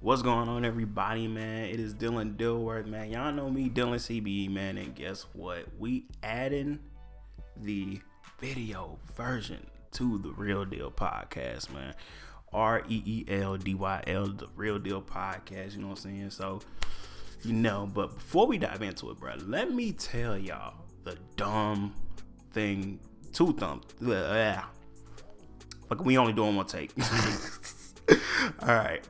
What's going on, everybody, man? It is Dylan Dilworth, man. Y'all know me, Dylan CBE, man. And guess what? We adding the video version to the Real Deal Podcast, man. REELDYL, the Real Deal Podcast. You know what I'm saying? So, but before we dive into it, bro, let me tell y'all the dumb thing. We only doing one take. All right.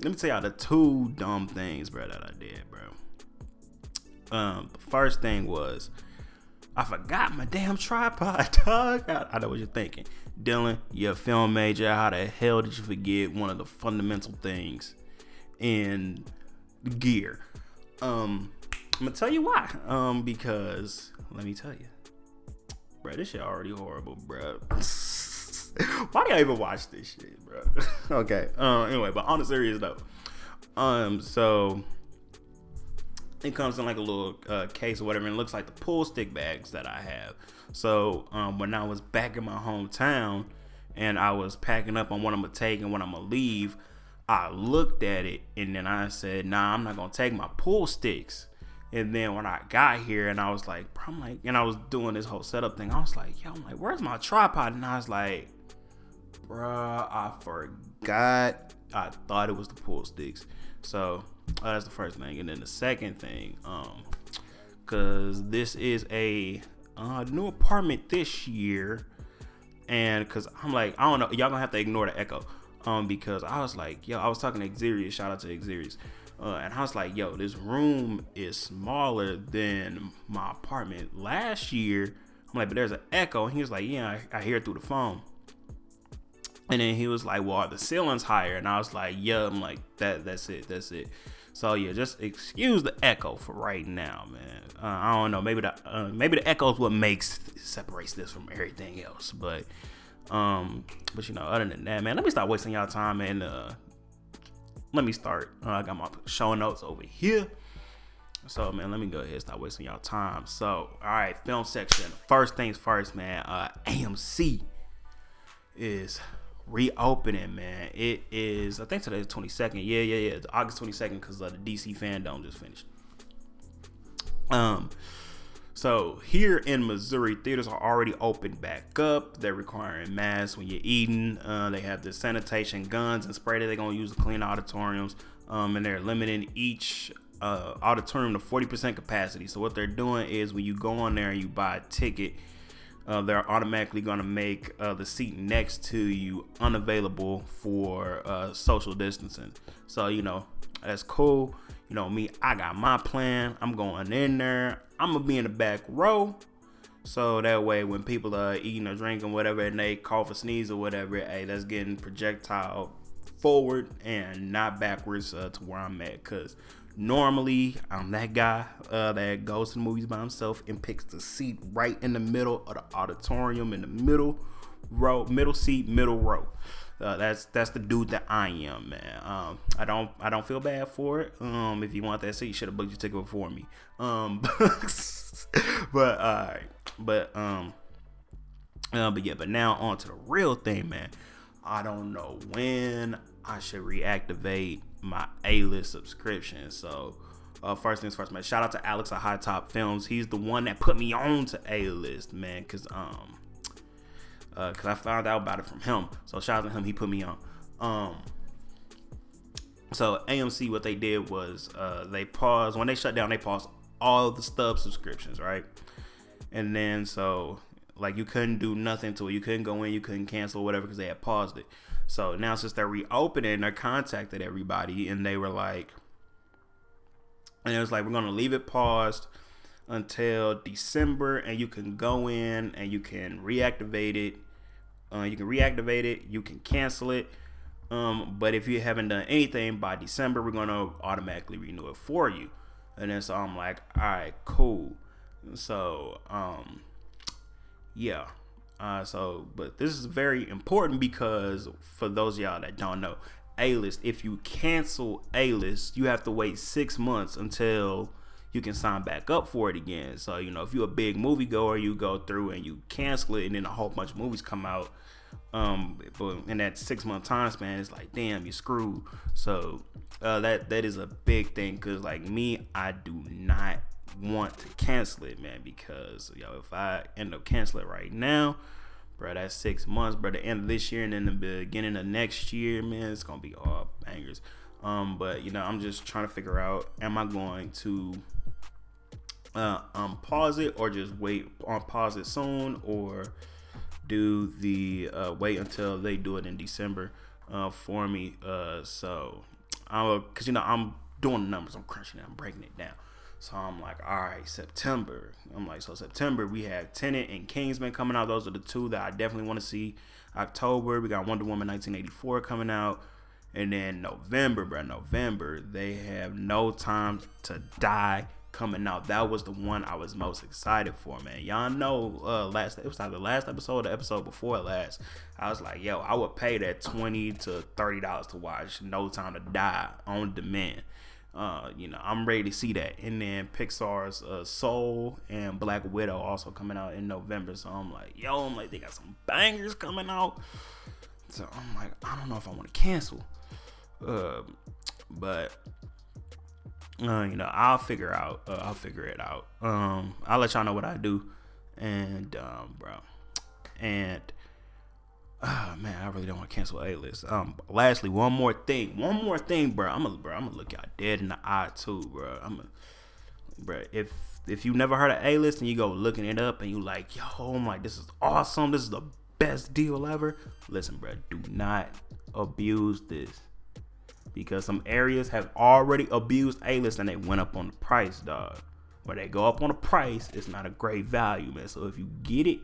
Let me tell y'all the two dumb things, bro, that I did, bro. The first thing was I forgot my damn tripod, dog. I know what you're thinking. Dylan, you're a film major. How the hell did you forget one of the fundamental things in gear? I'm gonna tell you why. Because let me tell you, bro, this shit already horrible, bro. Why do I even watch this shit, bro? Okay. Anyway, but on a serious note, so it comes in like a little case or whatever, and it looks like the pool stick bags that I have. So when I was back in my hometown and I was packing up on what I'm gonna take and what I'm gonna leave, I looked at it and then I said, "Nah, I'm not gonna take my pool sticks." And then when I got here and I was like, and I was doing this whole setup thing, I was like, where's my tripod? And I was like, bruh, I forgot. I thought it was the pool sticks. So that's the first thing. And then the second thing, cause this is a new apartment this year, and cause I'm like, I don't know, y'all gonna have to ignore the echo, because I was like, I was talking to Xerius, shout out to Xerius. And I was like, this room is smaller than my apartment last year. I'm like, but there's an echo. And he was like, yeah, I hear it through the phone. And then he was like, well, the ceiling's higher. And I was like, yeah, I'm like, that's it. So yeah, just excuse the echo for right now, man. I don't know, maybe the echo is what separates this from everything else. But other than that, man, let me stop wasting y'all time and let me start. I got my show notes over here. So, man, let me go ahead and stop wasting y'all time. So, all right, film section. First things first, man. AMC is reopening, man. It is, I think today's 22nd. Yeah. It's August 22nd because the DC Fandome just finished. So here in Missouri, theaters are already opened back up. They're requiring masks when you're eating. They have the sanitation guns and spray that they're going to use to clean auditoriums. And they're limiting each auditorium to 40% capacity. So what they're doing is when you go on there and you buy a ticket, they're automatically going to make the seat next to you unavailable for social distancing. So, that's cool. Me, I got my plan. I'm going in there. I'm going to be in the back row. So that way when people are eating or drinking, whatever, and they cough or sneeze or whatever, hey, that's getting projectile forward and not backwards to where I'm at. Because normally I'm that guy that goes to the movies by himself and picks the seat right in the middle of the auditorium, in the middle seat, middle row. That's the dude that I am, man. I don't feel bad for it. If you want that seat, you should have booked your ticket before me. But now on to the real thing, man. I don't know when I should reactivate my A-list subscription. So first things first, man. Shout out to Alex at High Top Films. He's the one that put me on to A-list, man. Cause I found out about it from him. So shout out to him. He put me on. So AMC, what they did was they paused. When they shut down, they paused all of the stub subscriptions, right? And then so like you couldn't do nothing to it. You couldn't go in, you couldn't cancel, whatever, because they had paused it. So now since they're reopening, they contacted everybody and they were like, and it was like, we're going to leave it paused until December, and you can go in and you can reactivate it. You can cancel it. But if you haven't done anything by December, we're going to automatically renew it for you. And then so I'm like, all right, cool. So, yeah. But this is very important because for those of y'all that don't know, A-list, if you cancel A-list, you have to wait 6 months until you can sign back up for it again. So, if you're a big movie goer, you go through and you cancel it and then a whole bunch of movies come out. But in that 6 month time span, it's like, damn, you screwed. So that is a big thing, because like me, I do not want to cancel it, man, because if I end up canceling right now, bro, that's 6 months, bro. The end of this year and then the beginning of next year, man, it's gonna be all bangers. But I'm just trying to figure out, am I going to pause it, or just wait on pause it soon, or do the wait until they do it in December for me. So because I'm doing the numbers, I'm crunching it, I'm breaking it down. So I'm like, all right, September. I'm like, so September we have Tenet and Kingsman coming out. Those are the two that I definitely want to see. October we got Wonder Woman 1984 coming out. And then November, they have No Time to Die coming out. That was the one I was most excited for, man. Y'all know, it was either the last episode or the episode before last. I was like, yo, I would pay that $20 to $30 to watch No Time to Die on demand. I'm ready to see that. And then Pixar's Soul and Black Widow also coming out in November. So I'm like, they got some bangers coming out. So I'm like, I don't know if I want to cancel. But I'll figure it out. I'll let y'all know what I do. And bro, and man, I really don't want to cancel A-list. Lastly, one more thing, bro. I'm gonna look y'all dead in the eye too, bro. Bro, if you never heard of A-list and you go looking it up and you like, yo, I'm like, this is awesome, this is the best deal ever. Listen, bro, do not abuse this, because some areas have already abused A-list and they went up on the price, dog. Where they go up on the price, it's not a great value, man. So if you get it,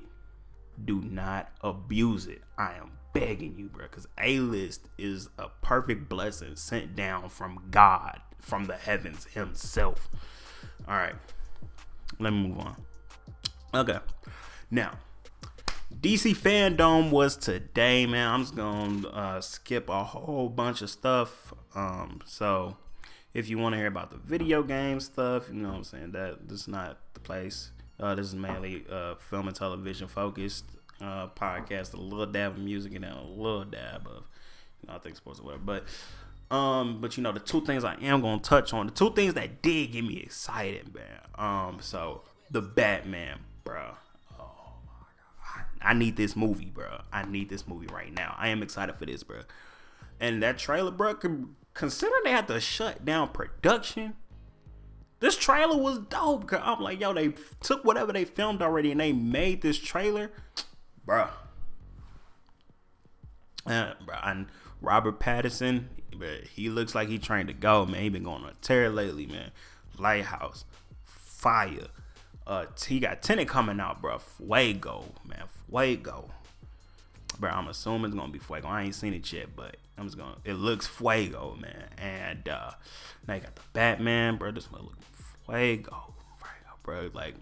do not abuse it. I am begging you, bro, because A-list is a perfect blessing sent down from God, from the heavens himself. All right, let me move on. Okay, now DC Fandome was today, man. I'm just gonna skip a whole bunch of stuff. So if you want to hear about the video game stuff, you know what I'm saying, that this is not the place. This is mainly film and television focused podcast, a little dab of music and then a little dab of I think sports or whatever. But the two things I am gonna touch on, the two things that did get me excited, man. So the Batman, bro. I need this movie, bro. I need this movie right now. I am excited for this, bro. And that trailer, bro, considering they had to shut down production, this trailer was dope. Cause I'm like, yo, they took whatever they filmed already and they made this trailer, bro. And Robert Pattinson, bro, he looks like he trying to go, man. He been going on a tear lately, man. Lighthouse, fire. He got Tenet coming out, bro. Fuego, man. Fuego. Bro, I'm assuming it's gonna be Fuego. I ain't seen it yet, but it looks Fuego, man. And now you got the Batman, bro. This one looking Fuego, bro. Like,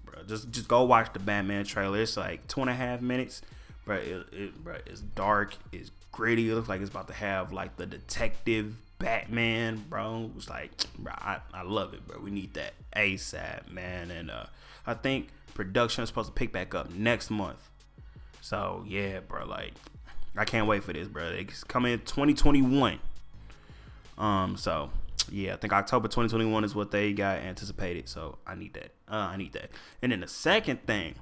bro, just go watch the Batman trailer. It's like 2.5 minutes, bro. It's dark, it's gritty. It looks like it's about to have like the detective Batman, bro. It's like, bro, I love it, bro. We need that ASAP, man. And I think production is supposed to pick back up next month. So yeah, bro, like I can't wait for this, bro. It's coming in 2021. So yeah, I think October 2021 is what they got anticipated. So I need that. And then the second thing,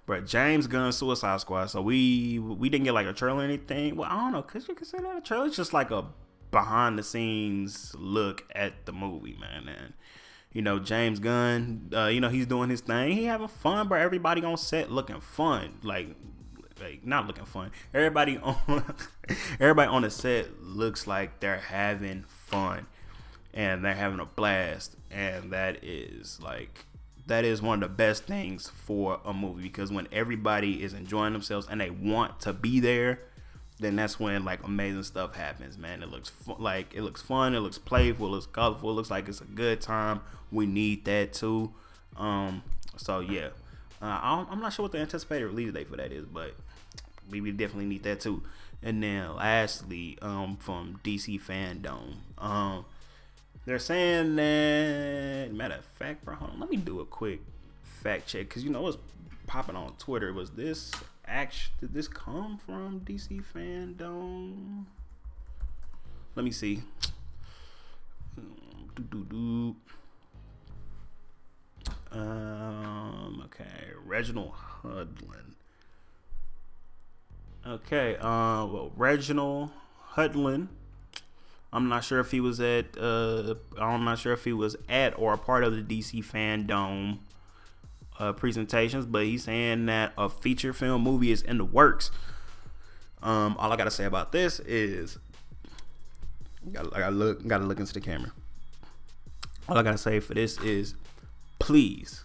bro, James Gunn Suicide Squad. So we didn't get like a trailer or anything. Well, I don't know, cause you consider that a trailer. It's just like a behind the scenes look at the movie, man. And James Gunn, he's doing his thing. He having fun, bro. Everybody on set looking fun, like not looking fun. Everybody on the set looks like they're having fun and they're having a blast. And that is one of the best things for a movie, because when everybody is enjoying themselves and they want to be there, then that's when like amazing stuff happens, man. It looks fun, it looks playful, it looks colorful, it looks like it's a good time. We need that too. So yeah, I'm not sure what the anticipated release date for that is, but we definitely need that too. And then lastly, from DC Fandome, they're saying that, matter of fact, bro, hold on, let me do a quick fact check, because what's popping on Twitter was this did this come from DC Fandome? Let me see. Okay, Reginald Hudlin. Okay, well, Reginald Hudlin. I'm not sure if he was at or a part of the DC Fandome presentations, but he's saying that a feature film movie is in the works. All I gotta say about this is, gotta look into the camera. All I gotta say for this is, please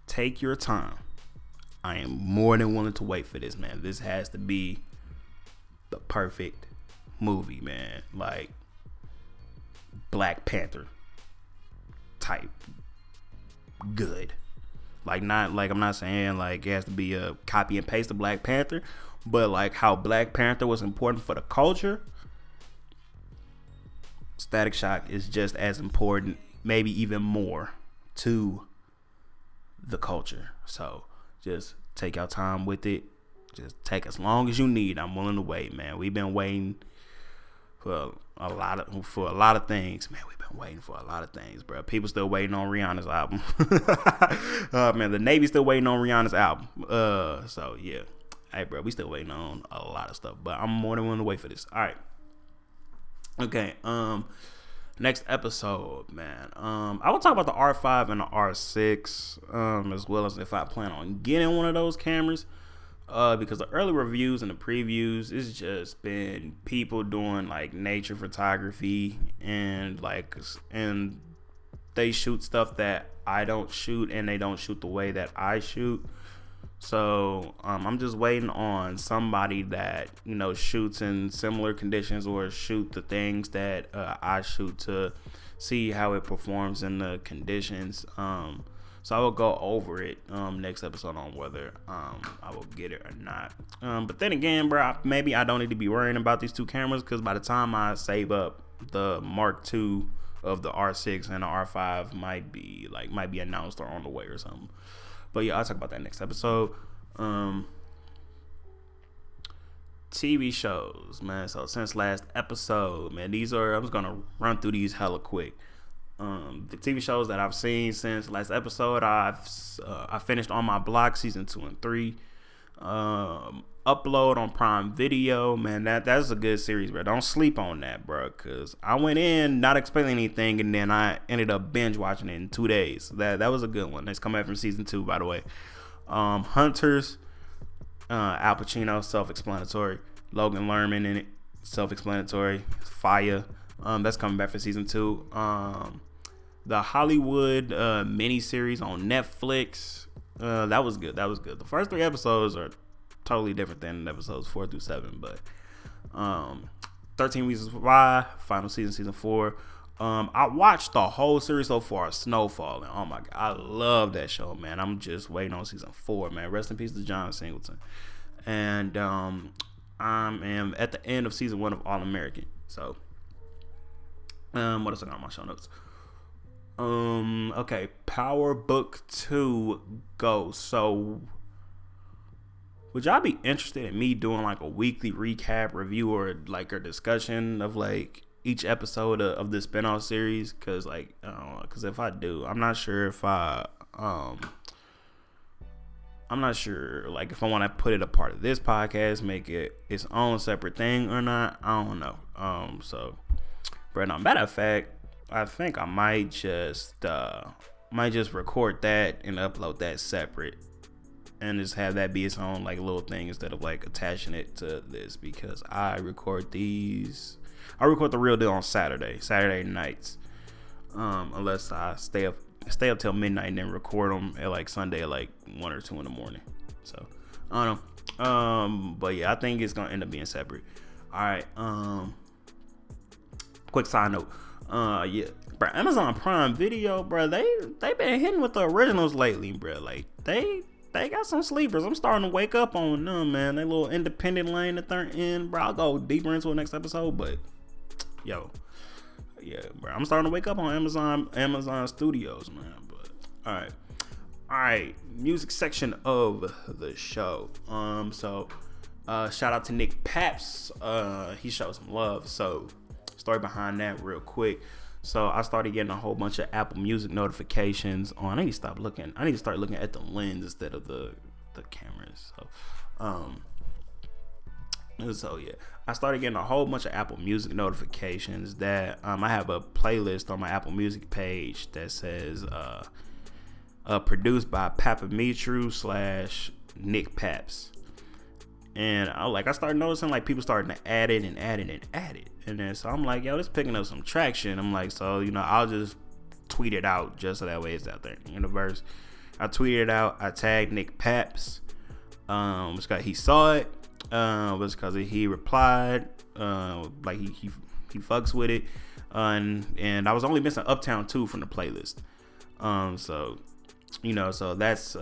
take your time. I am more than willing to wait for this, man. This has to be the perfect movie, man. Like Black Panther type good. Like, not like, I'm not saying like it has to be a copy and paste of Black Panther, but like how Black Panther was important for the culture, Static Shock is just as important, maybe even more, to the culture. So just take your time with it. Just take as long as you need. I'm willing to wait, man. We've been waiting for a lot of things, man. We've been waiting for a lot of things, bro. People still waiting on Rihanna's album. Man, the Navy's still waiting on Rihanna's album. So yeah, hey, bro, we still waiting on a lot of stuff, but I'm more than willing to wait for this. All right. Okay. Next episode, man. I will talk about the R5 and the R6, as well as if I plan on getting one of those cameras. Because the early reviews and the previews, it's just been people doing like nature photography and they shoot stuff that I don't shoot, and they don't shoot the way that I shoot. So I'm just waiting on somebody that, you know, shoots in similar conditions or shoot the things that I shoot, to see how it performs in the conditions. So I will go over it next episode on whether I will get it or not. But then again, bro, maybe I don't need to be worrying about these two cameras, because by the time I save up, the Mark II of the R6 and the R5 might be announced or on the way or something. But yeah, I'll talk about that next episode. TV shows, man. So since last episode, man, I'm just gonna run through these hella quick. The TV shows that I've seen since last episode, I finished On My Block season 2 and 3. Upload on Prime Video, man. That's a good series, bro. Don't sleep on that, bro. Cause I went in not expecting anything, and then I ended up binge watching it in 2 days. That was a good one. It's coming out from season 2, by the way. Hunters, Al Pacino, self-explanatory. Logan Lerman in it, self-explanatory. Fire. That's coming back for season 2. The Hollywood miniseries on Netflix. That was good. The first 3 episodes are totally different than episodes 4 through 7. But 13 Reasons Why, final season 4. I watched the whole series so far, Snowfall, and oh my god, I love that show, man. I'm just waiting on season 4, man. Rest in peace to John Singleton. And I am at the end of season 1 of All American. So what else I got on my show notes? Okay, Power Book 2 Ghost. So would y'all be interested in me doing like a weekly recap review or like a discussion of like each episode of the spinoff series? Cause like, cause if I do, I'm not sure like if I want to put it a part of this podcast, make it its own separate thing or not. I don't know. So, but no, matter of fact, I think I might just record that and upload that separate, and just have that be its own like little thing instead of like attaching it to this, because I record the real deal on Saturday nights, unless I stay up till midnight and then record them at like Sunday at like 1 or 2 in the morning. So I don't know. But yeah, I think it's gonna end up being separate. All right. Quick side note. Yeah, bro, Amazon Prime Video, bro, they been hitting with the originals lately, bro. Like they got some sleepers. I'm starting to wake up on them, man. They little independent lane that they're in, bro. I'll go deeper into it next episode, but yo, yeah, bro, I'm starting to wake up on Amazon Studios, man. But all All right, music section of the show. Shout out to Nick Paps. He showed some love. So, story behind that real quick. So I started getting a whole bunch of Apple Music notifications on. I need to stop looking. I need to start looking at the lens instead of the cameras. So yeah, I started getting a whole bunch of Apple Music notifications that I have a playlist on my Apple Music page that says produced by Papamitru / Nick Paps. And I started noticing like people starting to add it. And then so I'm like, yo, this picking up some traction. I'm like, so, I'll just tweet it out just so that way it's out there in the universe. I tweeted it out. I tagged Nick Paps. It's because he saw it. Was because he replied. Like he fucks with it. And I was only missing Uptown 2 from the playlist. So that's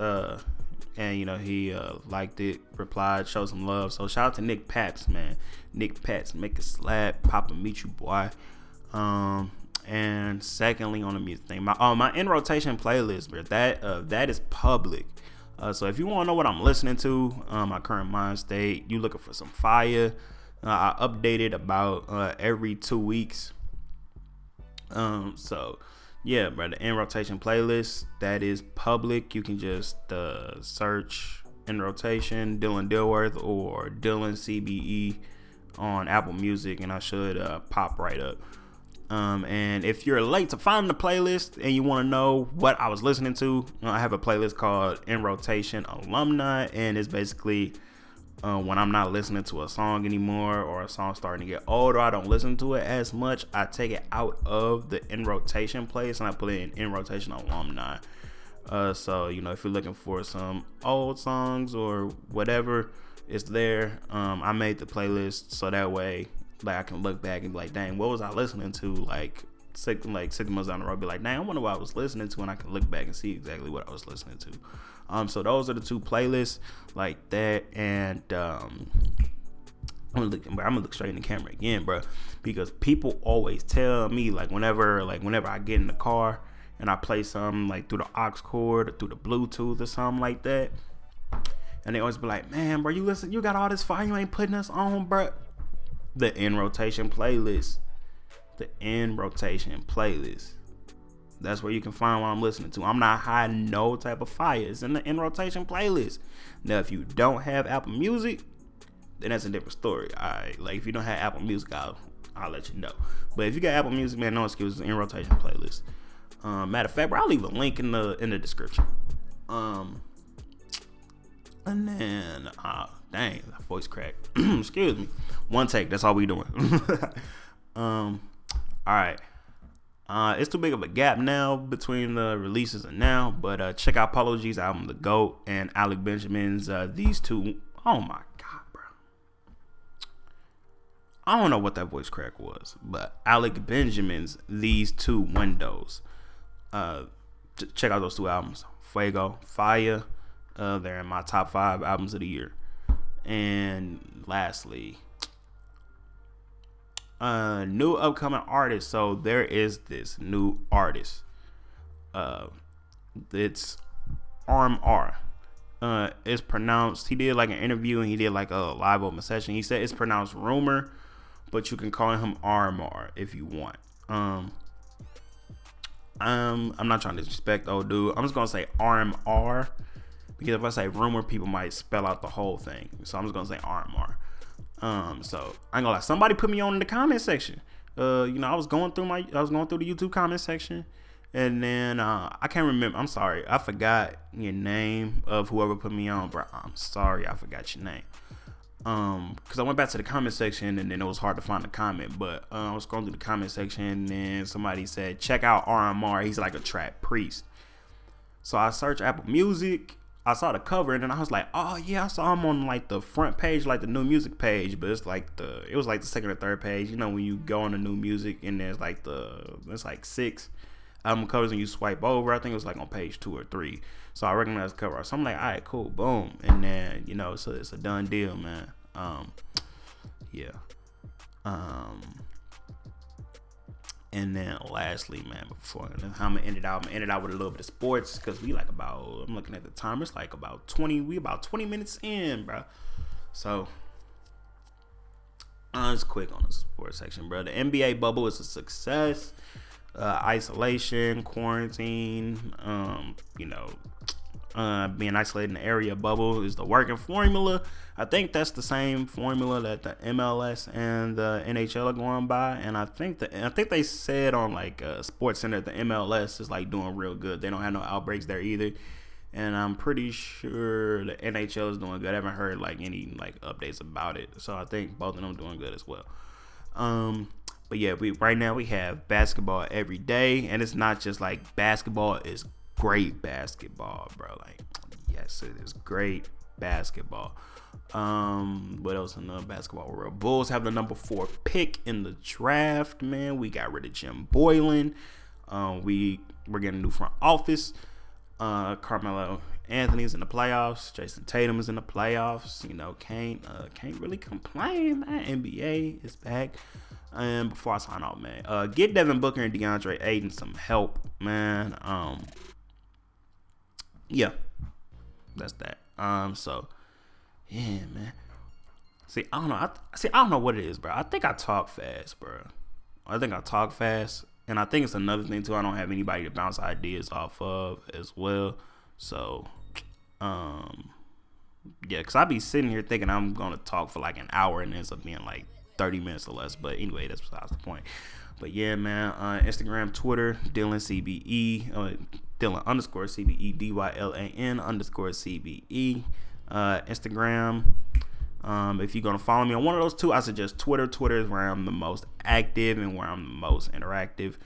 and he liked it, replied, showed some love. So shout out to Nick Paps, man. Nick Paps, make a slap, Papa meet you, boy. And secondly, on the music thing, my in rotation playlist, bro, that is public. So if you want to know what I'm listening to, my current mind state, you looking for some fire. I update it about every 2 weeks. So yeah, bro, the in rotation playlist, that is public. You can just search in rotation Dylan Dilworth or Dylan CBE on Apple Music, and I should pop right up. And if you're late to find the playlist and you want to know what I was listening to, I have a playlist called In Rotation Alumni, and it's basically when I'm not listening to a song anymore, or a song starting to get older, I don't listen to it as much, I take it out of the in rotation place and I put it in rotation alumni. So if you're looking for some old songs or whatever, it's there. I made the playlist so that way like I can look back and be like, dang, what was I listening to like 6 months down the road, be like, dang, I wonder what I was listening to, and I can look back and see exactly what I was listening to. So those are the 2 playlists like that. And I'm gonna look straight in the camera again, bro, because people always tell me like whenever I get in the car and I play something like through the aux cord or through the Bluetooth or something like that, and they always be like, man, bro, you got all this fire, you ain't putting us on, bro. The in rotation playlist. That's where you can find what I'm listening to. I'm not hiding no type of fire. It's in the in rotation playlist. Now, if you don't have Apple Music, then that's a different story. Alright, like if you don't have Apple Music, I'll let you know. But if you got Apple Music, man, no excuses. In rotation playlist. Matter of fact, bro, I'll leave a link in the description. And then, dang, that voice crack. Excuse me. One take. That's all we doing. All right. It's too big of a gap now between the releases and now, but check out Polo G's album The GOAT and Alec Benjamin's These Two. Oh my god, bro, I don't know what that voice crack was, but Alec Benjamin's These Two Windows. Check out those 2 albums. Fuego, fire. They're in my top 5 albums of the year. And lastly, new upcoming artist. So there is this new artist. It's RMR. It's pronounced. He did like an interview and he did like a live open session. He said it's pronounced Rumor, but you can call him RMR if you want. I'm not trying to disrespect old dude. I'm just gonna say RMR because if I say Rumor, people might spell out the whole thing. So I'm just gonna say RMR. So I ain't gonna lie. Somebody put me on in the comment section. I was going through the YouTube comment section, and then I can't remember. I'm sorry, I forgot your name of whoever put me on, bro. I'm sorry, I forgot your name. Because I went back to the comment section, and then it was hard to find the comment. But I was scrolling through the comment section, and then somebody said, "Check out RMR. He's like a trap priest." So I searched Apple Music. I saw the cover and then I was like, oh yeah, I saw him on like the front page, like the new music page, but it was like the second or third page. When you go on the new music and there's like there's like 6 album covers and you swipe over, I think it was like on page 2 or 3. So I recognized the cover. So I'm like, all right, cool, boom. And then, it's a done deal, man. Yeah. And then lastly, man, before I'm gonna end it out, with a little bit of sports because I'm looking at the time, it's like about 20 minutes in, bro. So it's quick on the sports section, bro. The NBA bubble is a success. Isolation, quarantine, being isolated in the area bubble is the working formula. I think that's the same formula that the MLS and the NHL are going by, and I think they said on Sports Center the MLS is like doing real good. They don't have no outbreaks there either, and I'm pretty sure the NHL is doing good. I haven't heard any updates about it, so I think both of them doing good as well. But yeah, right now we have basketball every day, and it's not just basketball is great basketball, bro. Yes, it is great basketball. What else in the basketball world? Bulls have the number 4 pick in the draft, man. We got rid of Jim Boylan. We're getting a new front office. Carmelo Anthony's in the playoffs. Jason Tatum is in the playoffs. Can't really complain, man. NBA is back. And before I sign off, man, get Devin Booker and DeAndre Ayton some help, man. Yeah, that's that. So yeah, man. See, I don't know. I don't know what it is, bro. I think I talk fast, bro. And I think it's another thing too. I don't have anybody to bounce ideas off of as well. So, yeah, because I be sitting here thinking I'm gonna talk for an hour and it ends up being 30 minutes or less. But anyway, that's besides the point. But yeah, man, Instagram, Twitter, Dylan CBE, Dylan _CBE, DYLAN _CBE, Instagram. If you're gonna follow me on one of those two, I suggest Twitter. Twitter is where I'm the most active and where I'm the most interactive.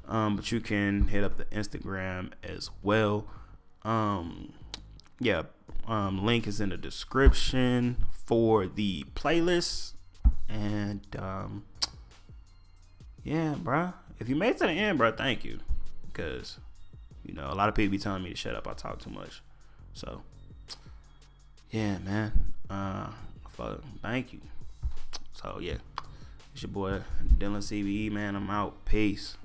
But you can hit up the Instagram as well. Link is in the description for the playlist. And yeah, bro. If you made it to the end, bro, thank you. Because a lot of people be telling me to shut up. I talk too much. So yeah, man. Thank you. So yeah, it's your boy Dylan CBE, man. I'm out. Peace.